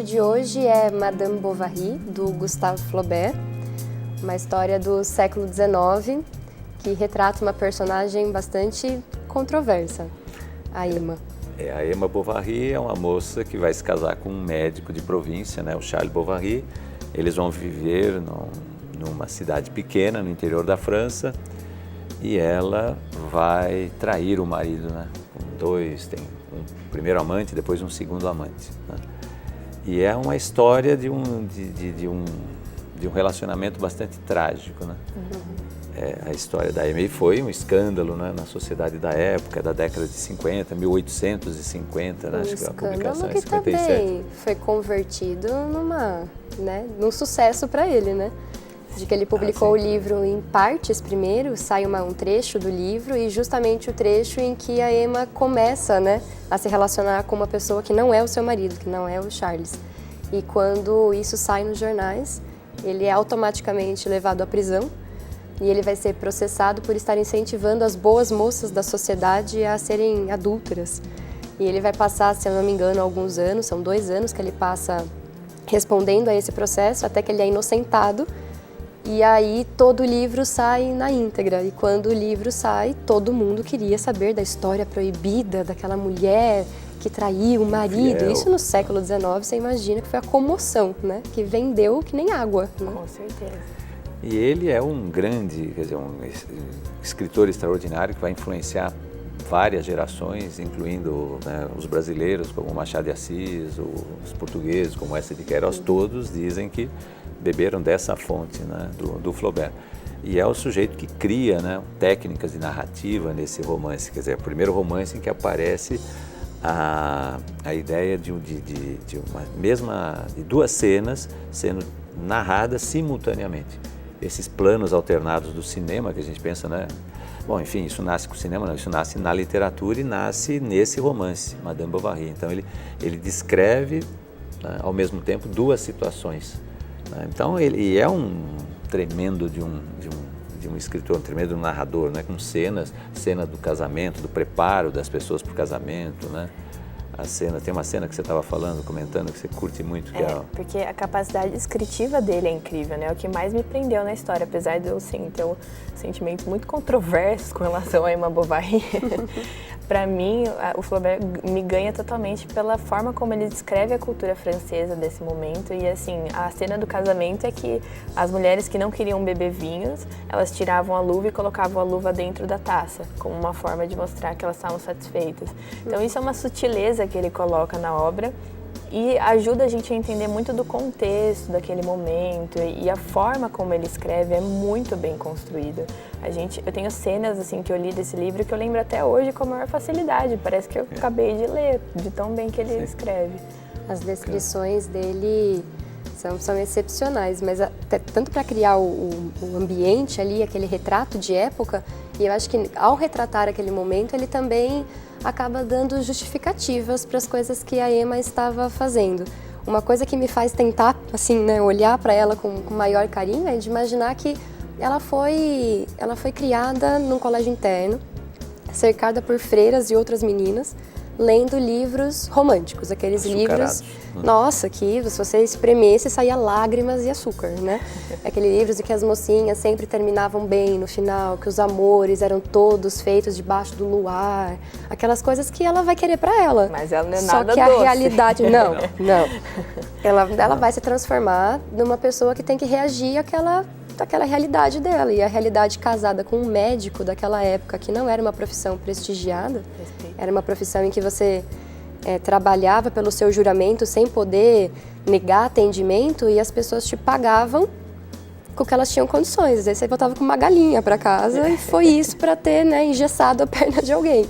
de hoje é Madame Bovary, do Gustave Flaubert, uma história do século XIX que retrata uma personagem bastante controversa, a Emma. A Emma Bovary é uma moça que vai se casar com um médico de província, né, o Charles Bovary. Eles vão viver numa cidade pequena, no interior da França, e ela vai trair o marido, né, com dois, tem um primeiro amante, depois um segundo amante, né? E é uma história de um relacionamento bastante trágico, né? A história da Emma foi um escândalo, né, na sociedade da época, da década de 50, 1850, né, acho que a publicação é 57. Também foi convertido num sucesso para ele, né? De que ele publicou o livro em partes primeiro, sai um trecho do livro e justamente o trecho em que a Emma começa, né, a se relacionar com uma pessoa que não é o seu marido, que não é o Charles. E quando isso sai nos jornais, ele é automaticamente levado à prisão e ele vai ser processado por estar incentivando as boas moças da sociedade a serem adúlteras. E ele vai passar, se eu não me engano, alguns anos, são 2 anos que ele passa respondendo a esse processo, até que ele é inocentado. E aí todo o livro sai na íntegra, e quando o livro sai, todo mundo queria saber da história proibida daquela mulher que traiu o marido. Fiel. Isso no século XIX, você imagina que foi a comoção, né? Que vendeu que nem água. Né? Com certeza. E ele é um grande, quer dizer, um escritor extraordinário que vai influenciar várias gerações, incluindo, né, os brasileiros, como Machado de Assis, os portugueses, como Eça de Queiroz, todos dizem que beberam dessa fonte, né, do Flaubert. E é o sujeito que cria, né, técnicas de narrativa nesse romance, quer dizer, é o primeiro romance em que aparece a ideia de 2 cenas sendo narradas simultaneamente. Esses planos alternados do cinema que a gente pensa, né? Bom, enfim, isso nasce com o cinema, não, isso nasce na literatura e nasce nesse romance, Madame Bovary. Então ele descreve, né, ao mesmo tempo 2 situações. Né? Então ele é um tremendo de um escritor, um tremendo narrador, né? Com cena do casamento, do preparo das pessoas para o casamento, né? Tem uma cena que você estava comentando, que você curte muito. Porque a capacidade descritiva dele é incrível, né? É o que mais me prendeu na história, apesar de eu ter sentimentos muito controversos com relação a Emma Bovary. Para mim, o Flaubert me ganha totalmente pela forma como ele descreve a cultura francesa desse momento. E assim, a cena do casamento é que as mulheres que não queriam beber vinhos, elas tiravam a luva e colocavam a luva dentro da taça, como uma forma de mostrar que elas estavam satisfeitas. Então isso é uma sutileza que ele coloca na obra e ajuda a gente a entender muito do contexto daquele momento, e a forma como ele escreve é muito bem construída. Eu tenho cenas assim que eu li desse livro que eu lembro até hoje com a maior facilidade, parece que eu acabei de ler, de tão bem que ele escreve. As descrições dele são excepcionais, mas tanto para criar o ambiente ali, aquele retrato de época, e eu acho que ao retratar aquele momento ele também acaba dando justificativas para as coisas que a Emma estava fazendo. Uma coisa que me faz tentar, assim, né, olhar para ela com maior carinho é de imaginar que ela foi criada num colégio interno, cercada por freiras e outras meninas, lendo livros românticos, aqueles livros, nossa, que se você espremesse saía lágrimas e açúcar, né? Aqueles livros em que as mocinhas sempre terminavam bem no final, que os amores eram todos feitos debaixo do luar, aquelas coisas que ela vai querer pra ela. Mas ela não é Só nada que doce. A realidade, não. Ela vai se transformar numa pessoa que tem que reagir àquela realidade dela. E a realidade casada com um médico daquela época, que não era uma profissão prestigiada, era uma profissão em que você trabalhava pelo seu juramento sem poder negar atendimento, e as pessoas te pagavam com o que elas tinham condições. Às vezes você voltava com uma galinha para casa e foi isso para ter, né, engessado a perna de alguém.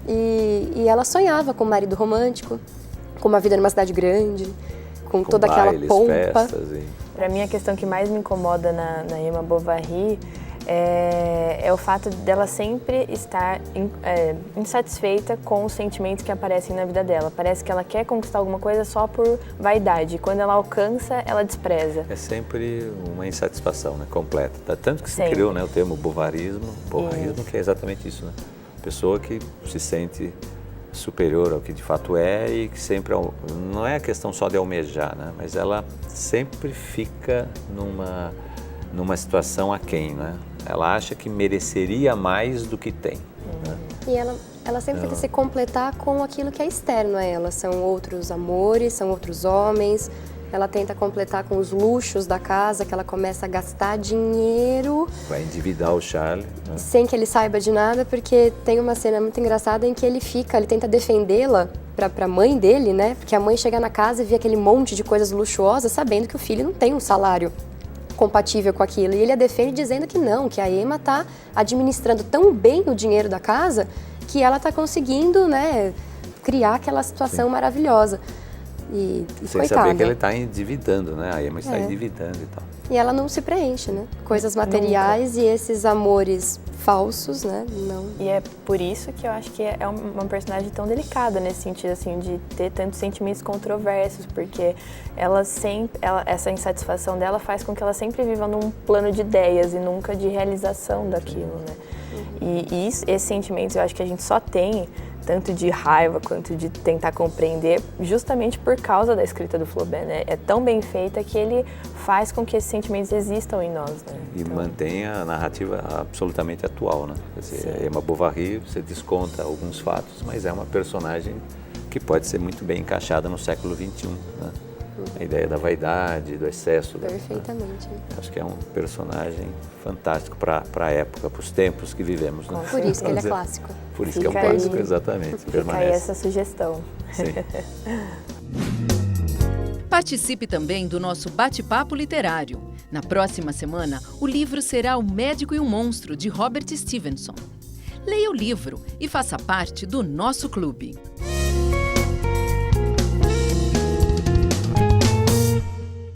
E ela sonhava com um marido romântico, com uma vida numa cidade grande, com toda aquela pompa. Para mim, a questão que mais me incomoda na Emma Bovary é o fato dela sempre estar insatisfeita com os sentimentos que aparecem na vida dela. Parece que ela quer conquistar alguma coisa só por vaidade. Quando ela alcança, ela despreza. É sempre uma insatisfação, né, completa. Tanto que se Sempre. criou, né, o termo bovarismo, que é exatamente isso, né? Pessoa que se sente superior ao que de fato é e que sempre, não é a questão só de almejar, né? Mas ela sempre fica numa situação aquém, né? Ela acha que mereceria mais do que tem. Né? E ela sempre tenta se completar com aquilo que é externo a ela. São outros amores, são outros homens. Ela tenta completar com os luxos da casa, que ela começa a gastar dinheiro. Vai endividar o Charlie. Né? Sem que ele saiba de nada, porque tem uma cena muito engraçada em que ele tenta defendê-la pra mãe dele, né? Porque a mãe chega na casa e vê aquele monte de coisas luxuosas, sabendo que o filho não tem um salário compatível com aquilo. E ele a defende dizendo que não, que a Emma está administrando tão bem o dinheiro da casa que ela está conseguindo, né, criar aquela situação maravilhosa. E sem coitada. saber que ele está endividando, né? A Emma está endividando e tal. E ela não se preenche, né? Coisas materiais e esses amores falsos, né? Não. E é por isso que eu acho que é uma personagem tão delicada nesse sentido, assim, de ter tantos sentimentos controversos, porque essa insatisfação dela faz com que ela sempre viva num plano de ideias e nunca de realização daquilo, né? E esses sentimentos eu acho que a gente só tem, tanto de raiva quanto de tentar compreender, justamente por causa da escrita do Flaubert, né? É tão bem feita que ele faz com que esses sentimentos existam em nós, né? E mantém a narrativa absolutamente atual, né? Quer dizer, a Emma Bovary, você desconta alguns fatos, mas é uma personagem que pode ser muito bem encaixada no século XXI, né? A ideia da vaidade, do excesso. Perfeitamente. Acho que é um personagem fantástico para a época, para os tempos que vivemos. Né? Por isso que ele é clássico. Por isso que é um Fica aí. clássico, exatamente. Fica aí essa sugestão. Sim. Participe também do nosso bate-papo literário. Na próxima semana, o livro será O Médico e o Monstro, de Robert Stevenson. Leia o livro e faça parte do nosso clube.